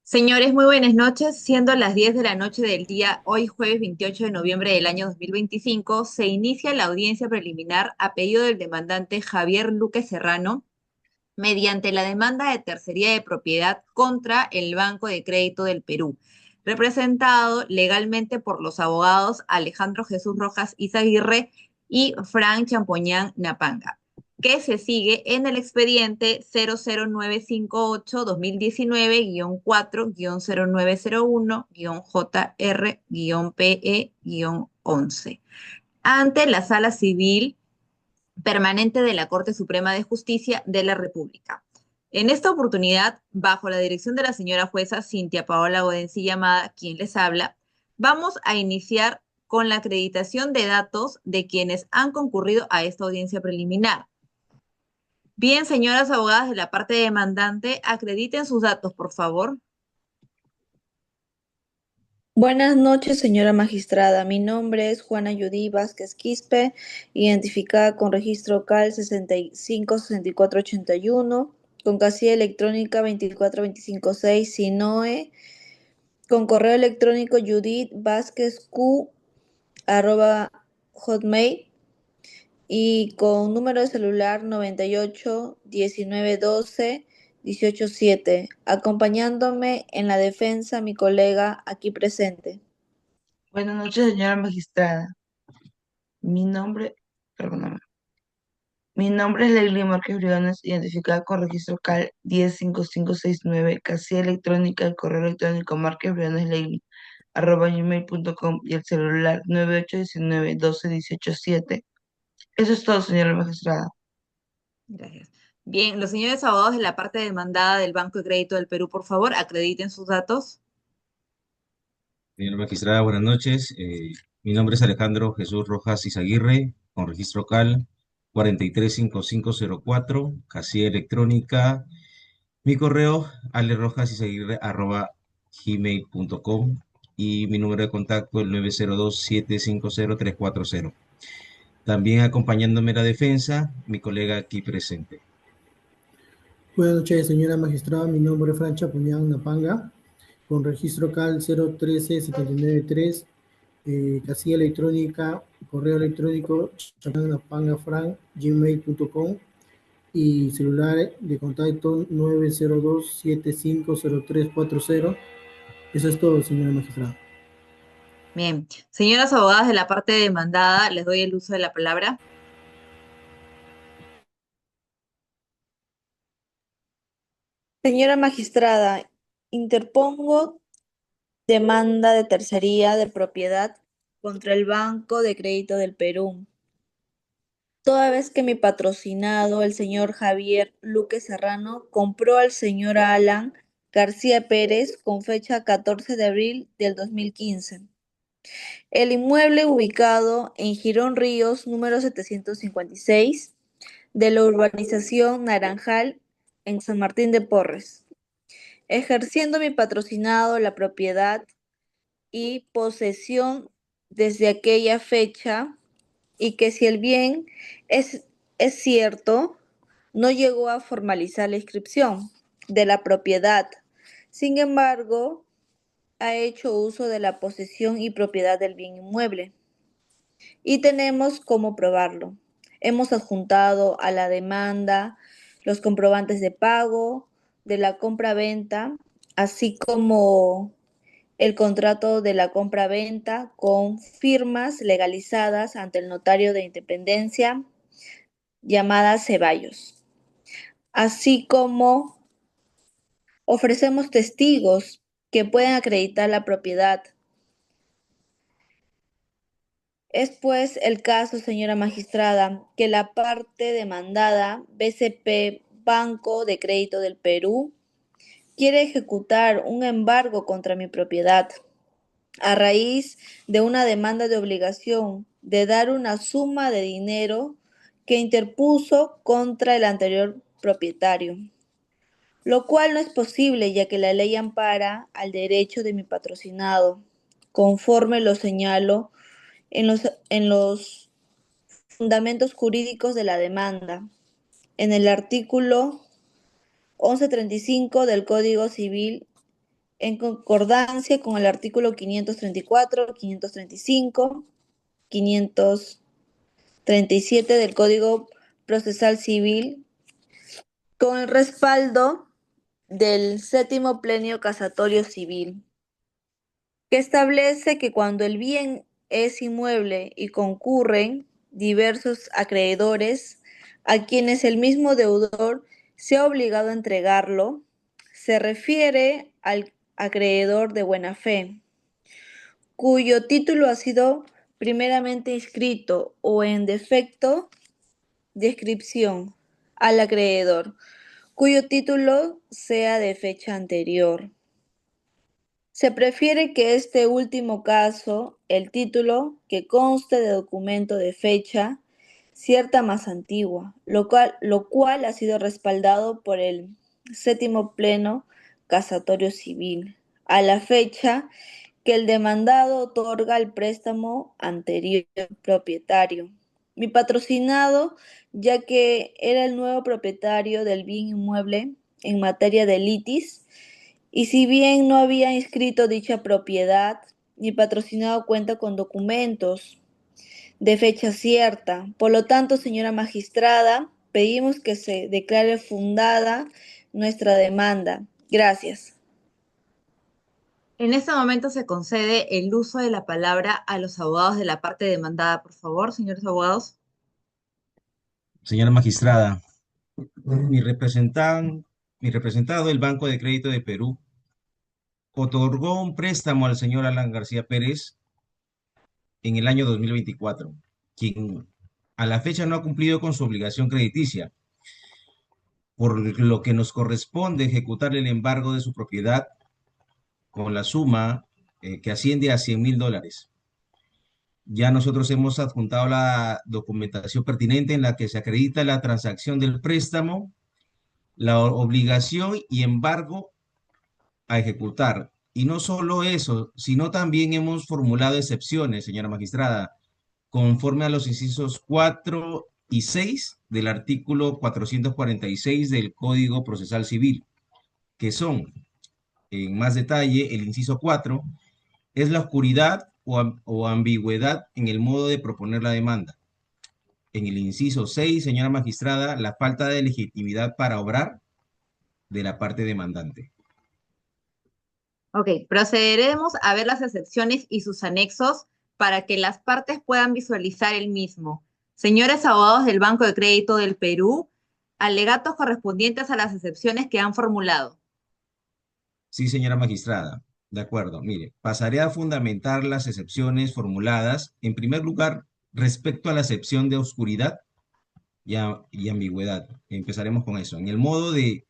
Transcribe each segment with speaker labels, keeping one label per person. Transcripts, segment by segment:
Speaker 1: Señores, muy buenas noches. Siendo las 10 de la noche del día, hoy jueves 28 de noviembre del año 2025, se inicia la audiencia preliminar a pedido del demandante Javier Luque Serrano mediante la demanda de tercería de propiedad contra el Banco de Crédito del Perú, representado legalmente por los abogados Alejandro Jesús Rojas Izaguirre y Frank Champoñán Napanga, que se sigue en el expediente 00958-2019-4-0901-JR-PE-11 ante la Sala Civil Permanente de la Corte Suprema de Justicia de la República. En esta oportunidad, bajo la dirección de la señora jueza Cintia Paola Godencilla Amada, quien les habla, vamos a iniciar con la acreditación de datos de quienes han concurrido a esta audiencia preliminar. Bien, señoras abogadas de la parte demandante, acrediten sus datos, por favor.
Speaker 2: Buenas noches, señora magistrada. Mi nombre es Juana Yudí Vázquez Quispe, identificada con registro CAL 656481, con casilla electrónica 24256 Sinoe, con correo electrónico judithvázquezq@hotmail y con número de celular 98 19 12 18 7, acompañándome en la defensa mi colega aquí presente.
Speaker 3: Buenas noches, señora magistrada. Mi nombre, perdóname. Mi nombre es Leili Márquez Briones, identificada con registro CAL 105569, casilla electrónica, el correo electrónico marquesbrionesleili@gmail.com y el celular 98 19 12 18 7. Eso es todo, señora magistrada.
Speaker 1: Gracias. Bien, los señores abogados de la parte demandada del Banco de Crédito del Perú, por favor, acrediten sus datos.
Speaker 4: Señora magistrada, buenas noches. Mi nombre es Alejandro Jesús Rojas Izaguirre, con registro CAL 435504, casilla electrónica. Mi correo, alerojasizaguirre@gmail.com y mi número de contacto, el 902-750-340. También acompañándome la defensa, mi colega aquí presente.
Speaker 5: Buenas noches, señora magistrada. Mi nombre es Francha Puñán Napanga, con registro CAL 013-793, casilla electrónica, correo electrónico chapanapangafran@gmail.com y celular de contacto 902-750340. Eso es todo, señora magistrada.
Speaker 1: Bien, señoras abogadas de la parte demandada, les doy el uso de la palabra.
Speaker 2: Señora magistrada, interpongo demanda de tercería de propiedad contra el Banco de Crédito del Perú, toda vez que mi patrocinado, el señor Javier Luque Serrano, compró al señor Alan García Pérez con fecha 14 de abril del 2015. El inmueble ubicado en Girón Ríos, número 756, de la urbanización Naranjal, en San Martín de Porres, ejerciendo mi patrocinado la propiedad y posesión desde aquella fecha, y que si el bien es, es cierto, no llegó a formalizar la inscripción de la propiedad. Sin embargo, ha hecho uso de la posesión y propiedad del bien inmueble. Y tenemos cómo probarlo. Hemos adjuntado a la demanda los comprobantes de pago de la compra-venta, así como el contrato de la compra-venta con firmas legalizadas ante el notario de Independencia llamada Ceballos, así como ofrecemos testigos que pueden acreditar la propiedad. Es pues el caso, señora magistrada, que la parte demandada, BCP Banco de Crédito del Perú, quiere ejecutar un embargo contra mi propiedad a raíz de una demanda de obligación de dar una suma de dinero que interpuso contra el anterior propietario, lo cual no es posible ya que la ley ampara al derecho de mi patrocinado, conforme lo señalo en los fundamentos jurídicos de la demanda, en el artículo 1135 del Código Civil en concordancia con el artículo 534, 535, 537 del Código Procesal Civil, con el respaldo del séptimo Pleno Casatorio Civil, que establece que cuando el bien es inmueble y concurren diversos acreedores a quienes el mismo deudor se ha obligado a entregarlo, se refiere al acreedor de buena fe, cuyo título ha sido primeramente inscrito o en defecto de inscripción al acreedor, cuyo título sea de fecha anterior. Se prefiere que este último caso, el título, que conste de documento de fecha cierta más antigua, lo cual ha sido respaldado por el séptimo Pleno Casatorio Civil, a la fecha que el demandado otorga el préstamo anterior propietario. Mi patrocinado, ya que era el nuevo propietario del bien inmueble en materia de litis, y si bien no había inscrito dicha propiedad, mi patrocinado cuenta con documentos de fecha cierta. Por lo tanto, señora magistrada, pedimos que se declare fundada nuestra demanda. Gracias.
Speaker 1: En este momento se concede el uso de la palabra a los abogados de la parte demandada, por favor, señores abogados.
Speaker 4: Señora magistrada, mi representado del Banco de Crédito de Perú otorgó un préstamo al señor Alan García Pérez en el año 2024, quien a la fecha no ha cumplido con su obligación crediticia, por lo que nos corresponde ejecutar el embargo de su propiedad con la suma que asciende a $100.000. Ya nosotros hemos adjuntado la documentación pertinente en la que se acredita la transacción del préstamo, la obligación y embargo a ejecutar. Y no solo eso, sino también hemos formulado excepciones, señora magistrada, conforme a los incisos 4 y 6 del artículo 446 del Código Procesal Civil, que son, en más detalle, el inciso 4 es la oscuridad o ambigüedad en el modo de proponer la demanda. En el inciso 6, señora magistrada, la falta de legitimidad para obrar de la parte demandante.
Speaker 1: Ok, procederemos a ver las excepciones y sus anexos para que las partes puedan visualizar el mismo. Señores abogados del Banco de Crédito del Perú, alegatos correspondientes a las excepciones que han formulado.
Speaker 4: Sí, señora magistrada. De acuerdo. Mire, pasaré a fundamentar las excepciones formuladas. En primer lugar, respecto a la excepción de oscuridad y ambigüedad. Empezaremos con eso. En el modo de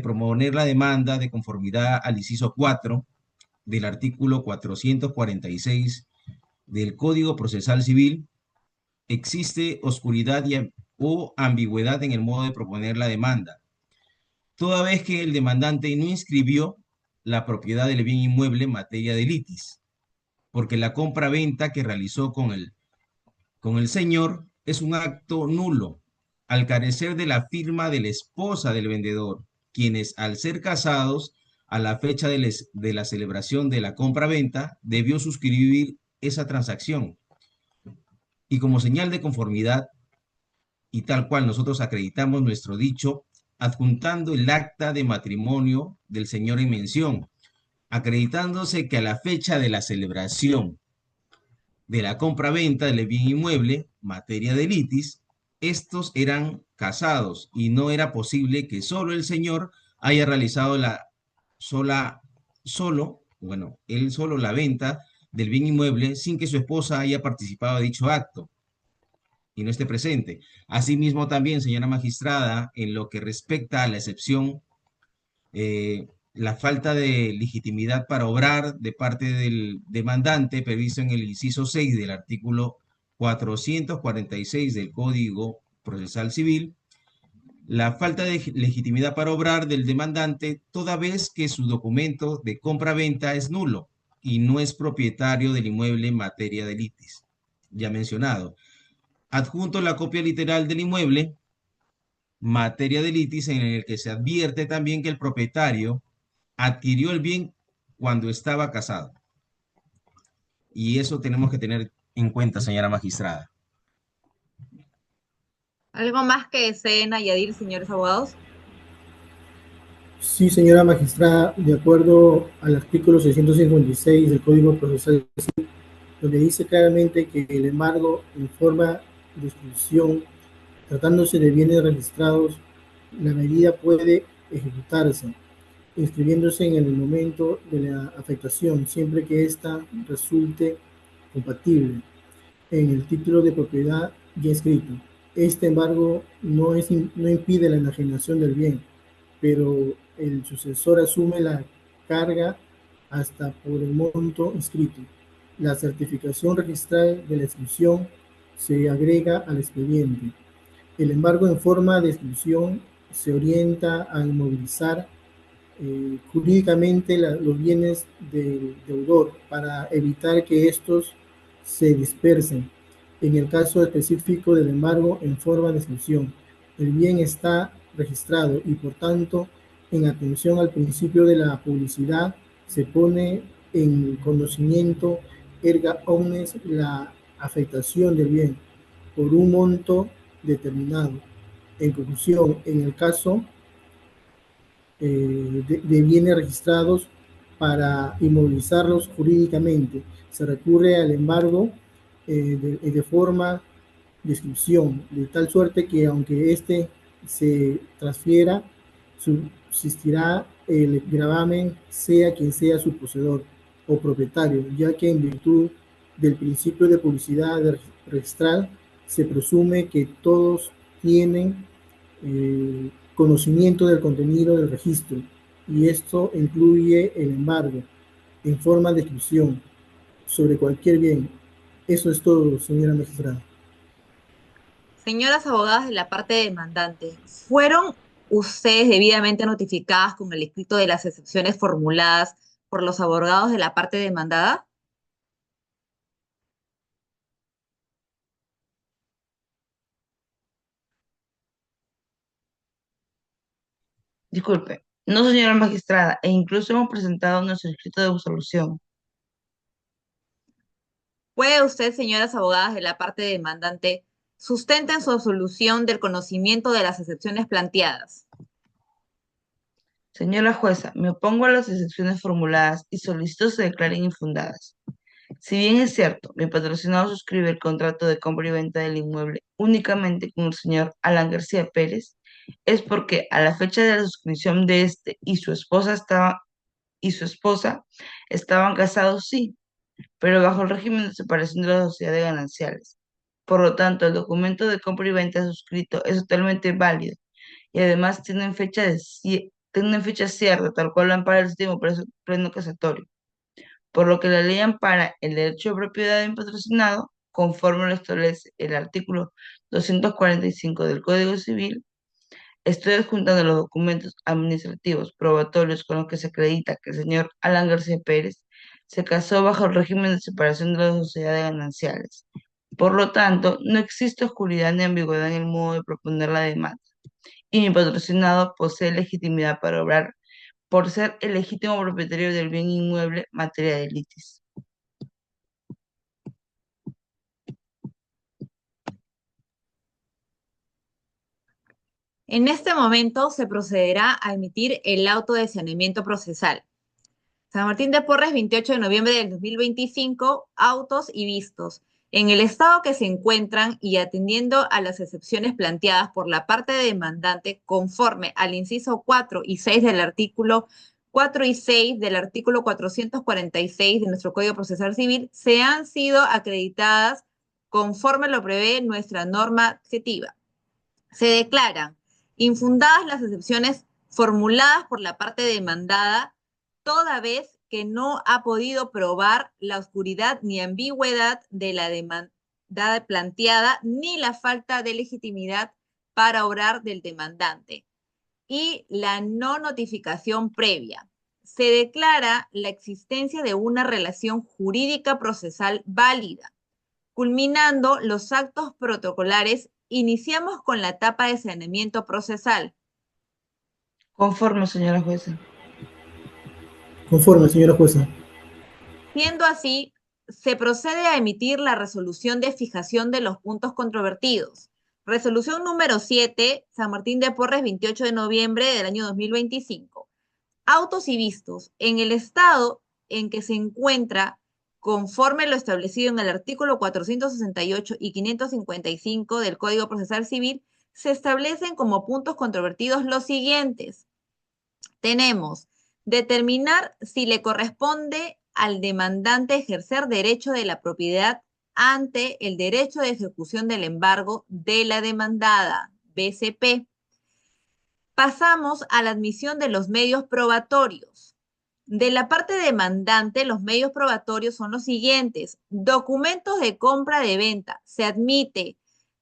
Speaker 4: proponer la demanda de conformidad al inciso 4 del artículo 446 del Código Procesal Civil, existe oscuridad o ambigüedad en el modo de proponer la demanda, toda vez que el demandante no inscribió la propiedad del bien inmueble en materia de litis, porque la compra-venta que realizó con el señor es un acto nulo, al carecer de la firma de la esposa del vendedor, quienes al ser casados a la fecha de la celebración de la compra-venta debió suscribir esa transacción. Y como señal de conformidad, y tal cual nosotros acreditamos nuestro dicho, adjuntando el acta de matrimonio del señor en mención, acreditándose que a la fecha de la celebración de la compra-venta del bien inmueble, materia de litis, estos eran casados y no era posible que solo el señor haya realizado él solo la venta del bien inmueble sin que su esposa haya participado de dicho acto y no esté presente. Asimismo también, señora magistrada, en lo que respecta a la excepción, la falta de legitimidad para obrar de parte del demandante previsto en el inciso 6 del artículo 446 del Código Procesal Civil, la falta de legitimidad para obrar del demandante toda vez que su documento de compra-venta es nulo y no es propietario del inmueble en materia de litis, ya mencionado. Adjunto la copia literal del inmueble, materia de litis, en el que se advierte también que el propietario adquirió el bien cuando estaba casado. Y eso tenemos que tener en cuenta, señora magistrada.
Speaker 1: ¿Algo más que deseen añadir, señores abogados?
Speaker 5: Sí, señora magistrada, de acuerdo al artículo 656 del Código Procesal, donde dice claramente que el embargo en forma de exclusión, tratándose de bienes registrados, la medida puede ejecutarse, inscribiéndose en el momento de la afectación, siempre que ésta resulte compatible en el título de propiedad ya escrito. Este embargo no impide la enajenación del bien, pero el sucesor asume la carga hasta por el monto inscrito. La certificación registral de la exclusión se agrega al expediente. El embargo en forma de exclusión se orienta a inmovilizar jurídicamente los bienes del deudor para evitar que estos se dispersen. En el caso específico del embargo en forma de exclusión, el bien está registrado y por tanto, en atención al principio de la publicidad, se pone en conocimiento erga omnes la afectación del bien por un monto determinado. En conclusión, en el caso de bienes registrados para inmovilizarlos jurídicamente. Se recurre al embargo de forma de inscripción, de tal suerte que aunque éste se transfiera, subsistirá el gravamen sea quien sea su poseedor o propietario, ya que en virtud del principio de publicidad registral se presume que todos tienen conocimiento del contenido del registro, y esto incluye el embargo en forma de exclusión sobre cualquier bien. Eso es todo, señora magistrada.
Speaker 1: Señoras abogadas de la parte demandante, ¿fueron ustedes debidamente notificadas con el escrito de las excepciones formuladas por los abogados de la parte demandada?
Speaker 3: Disculpe. No, señora magistrada, e incluso hemos presentado nuestro escrito de resolución.
Speaker 1: ¿Puede usted, señoras abogadas de la parte demandante, sustenten su absolución del conocimiento de las excepciones planteadas?
Speaker 3: Señora jueza, me opongo a las excepciones formuladas y solicito se declaren infundadas. Si bien es cierto, mi patrocinado suscribe el contrato de compra y venta del inmueble únicamente con el señor Alan García Pérez, es porque a la fecha de la suscripción de este y su esposa estaban casados, sí, pero bajo el régimen de separación de las sociedades gananciales. Por lo tanto, el documento de compra y venta suscrito es totalmente válido y además tienen fecha cierta, tal cual lo ampara el sistema pleno casatorio, por lo que la ley ampara el derecho de propiedad de un patrocinado, conforme lo establece el artículo 245 del Código Civil. Estoy adjuntando los documentos administrativos probatorios con los que se acredita que el señor Alan García Pérez se casó bajo el régimen de separación de las sociedades gananciales. Por lo tanto, no existe oscuridad ni ambigüedad en el modo de proponer la demanda, y mi patrocinado posee legitimidad para obrar por ser el legítimo propietario del bien inmueble materia de litis.
Speaker 1: En este momento se procederá a emitir el auto de saneamiento procesal. San Martín de Porres, 28 de noviembre del 2025, autos y vistos. En el estado que se encuentran y atendiendo a las excepciones planteadas por la parte demandante conforme al inciso 4 y 6 del artículo 4 y 6 del artículo 446 de nuestro Código Procesal Civil, se han sido acreditadas conforme lo prevé nuestra norma adjetiva. Se declaran infundadas las excepciones formuladas por la parte demandada, toda vez que no ha podido probar la oscuridad ni ambigüedad de la demanda planteada, ni la falta de legitimidad para obrar del demandante, y la no notificación previa. Se declara la existencia de una relación jurídica procesal válida. Culminando los actos protocolares, iniciamos con la etapa de saneamiento procesal.
Speaker 3: Conforme, señora jueza.
Speaker 5: Conforme, señora jueza.
Speaker 1: Siendo así, se procede a emitir la resolución de fijación de los puntos controvertidos. Resolución número 7, San Martín de Porres, 28 de noviembre del año 2025. Autos y vistos. En el estado en que se encuentra, conforme lo establecido en el artículo 468 y 555 del Código Procesal Civil, se establecen como puntos controvertidos los siguientes. Tenemos determinar si le corresponde al demandante ejercer derecho de la propiedad ante el derecho de ejecución del embargo de la demandada, BCP. Pasamos a la admisión de los medios probatorios. De la parte demandante, los medios probatorios son los siguientes. Documentos de compra de venta. Se admite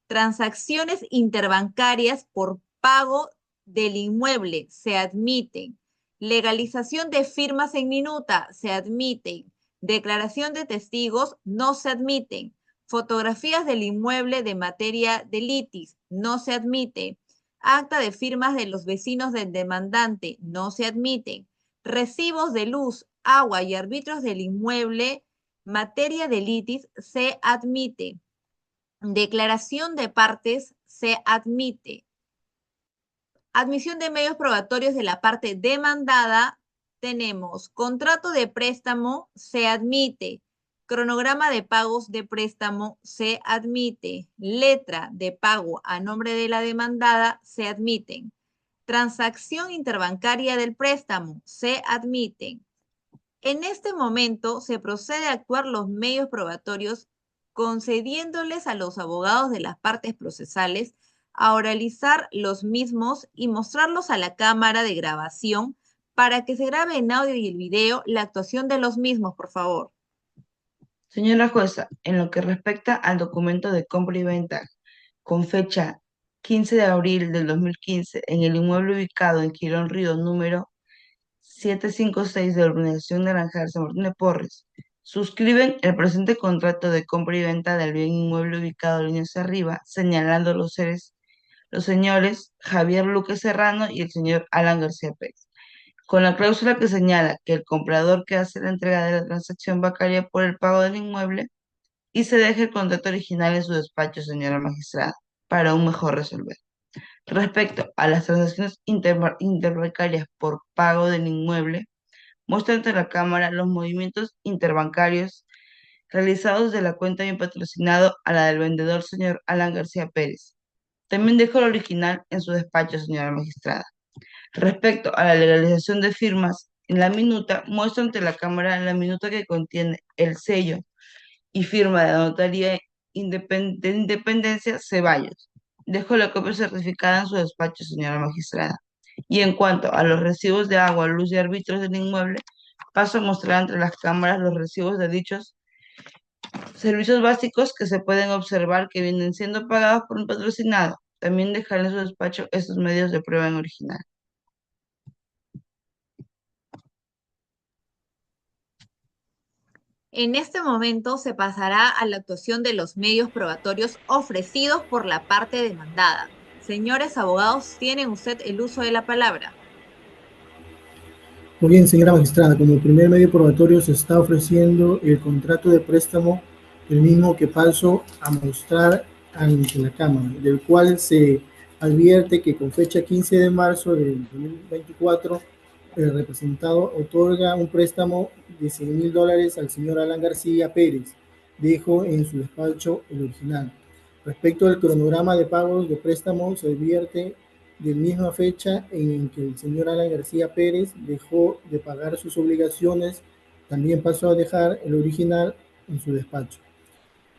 Speaker 1: transacciones interbancarias por pago del inmueble. Se admiten. Legalización de firmas en minuta. Se admiten. Declaración de testigos. No se admiten. Fotografías del inmueble de materia de litis. No se admite. Acta de firmas de los vecinos del demandante. No se admiten. Recibos de luz, agua y árbitros del inmueble, materia de litis, se admite. Declaración de partes, se admite. Admisión de medios probatorios de la parte demandada, tenemos contrato de préstamo, se admite. Cronograma de pagos de préstamo, se admite. Letra de pago a nombre de la demandada, se admiten. Transacción interbancaria del préstamo, se admiten. En este momento se procede a actuar los medios probatorios concediéndoles a los abogados de las partes procesales a oralizar los mismos y mostrarlos a la cámara de grabación para que se grabe en audio y el video la actuación de los mismos, por favor.
Speaker 3: Señora jueza, en lo que respecta al documento de compra y venta con fecha 15 de abril del 2015 en el inmueble ubicado en Girón Río número 756 de la Urbanización Naranjal, San Martín de Porres, suscriben el presente contrato de compra y venta del bien inmueble ubicado líneas arriba, señalando los señores Javier Luque Serrano y el señor Alan García Pérez, con la cláusula que señala que el comprador que hace la entrega de la transacción bancaria por el pago del inmueble y se deje el contrato original en su despacho, señora magistrada, para un mejor resolver. Respecto a las transacciones interbancarias por pago del inmueble, muestra ante la Cámara los movimientos interbancarios realizados de la cuenta bien patrocinado a la del vendedor, señor Alan García Pérez. También dejó el original en su despacho, señora magistrada. Respecto a la legalización de firmas, en la minuta muestra ante la Cámara la minuta que contiene el sello y firma de la Notaría de Independencia Ceballos. Dejo la copia certificada en su despacho, señora magistrada. Y en cuanto a los recibos de agua, luz y árbitros del inmueble, paso a mostrar entre las cámaras los recibos de dichos servicios básicos que se pueden observar que vienen siendo pagados por un patrocinado. También dejaré en su despacho estos medios de prueba en original.
Speaker 1: En este momento se pasará a la actuación de los medios probatorios ofrecidos por la parte demandada. Señores abogados, tienen usted el uso de la palabra.
Speaker 5: Muy bien, señora magistrada, como primer medio probatorio se está ofreciendo el contrato de préstamo, el mismo que paso a mostrar ante la Cámara, del cual se advierte que con fecha 15 de marzo del 2024, el representado otorga un préstamo de $100,000 al señor Alan García Pérez. Dejo en su despacho el original. Respecto al cronograma de pagos de préstamo, se advierte de misma fecha en que el señor Alan García Pérez dejó de pagar sus obligaciones, también pasó a dejar el original en su despacho.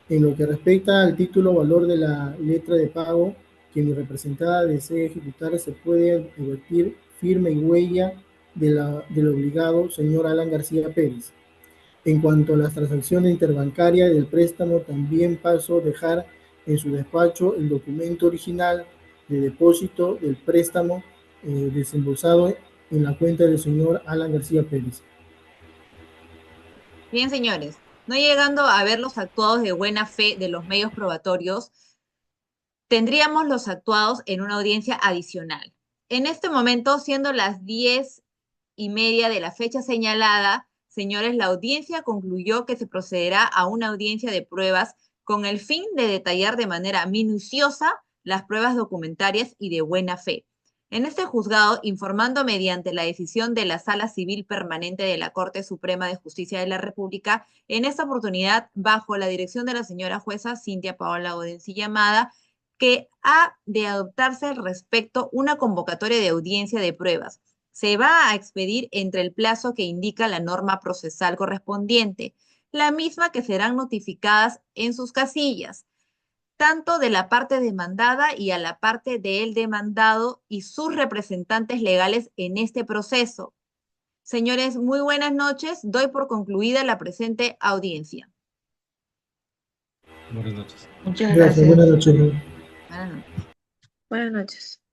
Speaker 5: En lo que respecta al título valor de la letra de pago que mi representada desee ejecutar, se puede advertir firma y huella del obligado señor Alan García Pérez. En cuanto a las transacciones interbancarias del préstamo, también paso a dejar en su despacho el documento original de depósito del préstamo desembolsado en la cuenta del señor Alan García Pérez.
Speaker 1: Bien, señores, no llegando a ver los actuados de buena fe de los medios probatorios, tendríamos los actuados en una audiencia adicional. En este momento, siendo las 10 2:30 de la fecha señalada, señores, la audiencia concluyó que se procederá a una audiencia de pruebas con el fin de detallar de manera minuciosa las pruebas documentarias y de buena fe. En este juzgado, informando mediante la decisión de la Sala Civil Permanente de la Corte Suprema de Justicia de la República, en esta oportunidad, bajo la dirección de la señora jueza Cintia Paola Odencilla Amada, que ha de adoptarse al respecto una convocatoria de audiencia de pruebas. Se va a expedir entre el plazo que indica la norma procesal correspondiente, la misma que serán notificadas en sus casillas, tanto de la parte demandada y a la parte del demandado y sus representantes legales en este proceso. Señores, muy buenas noches. Doy por concluida la presente audiencia.
Speaker 4: Buenas noches.
Speaker 3: Muchas
Speaker 5: Gracias,
Speaker 3: gracias.
Speaker 5: buenas noches.
Speaker 1: Buenas noches.
Speaker 2: Buenas noches.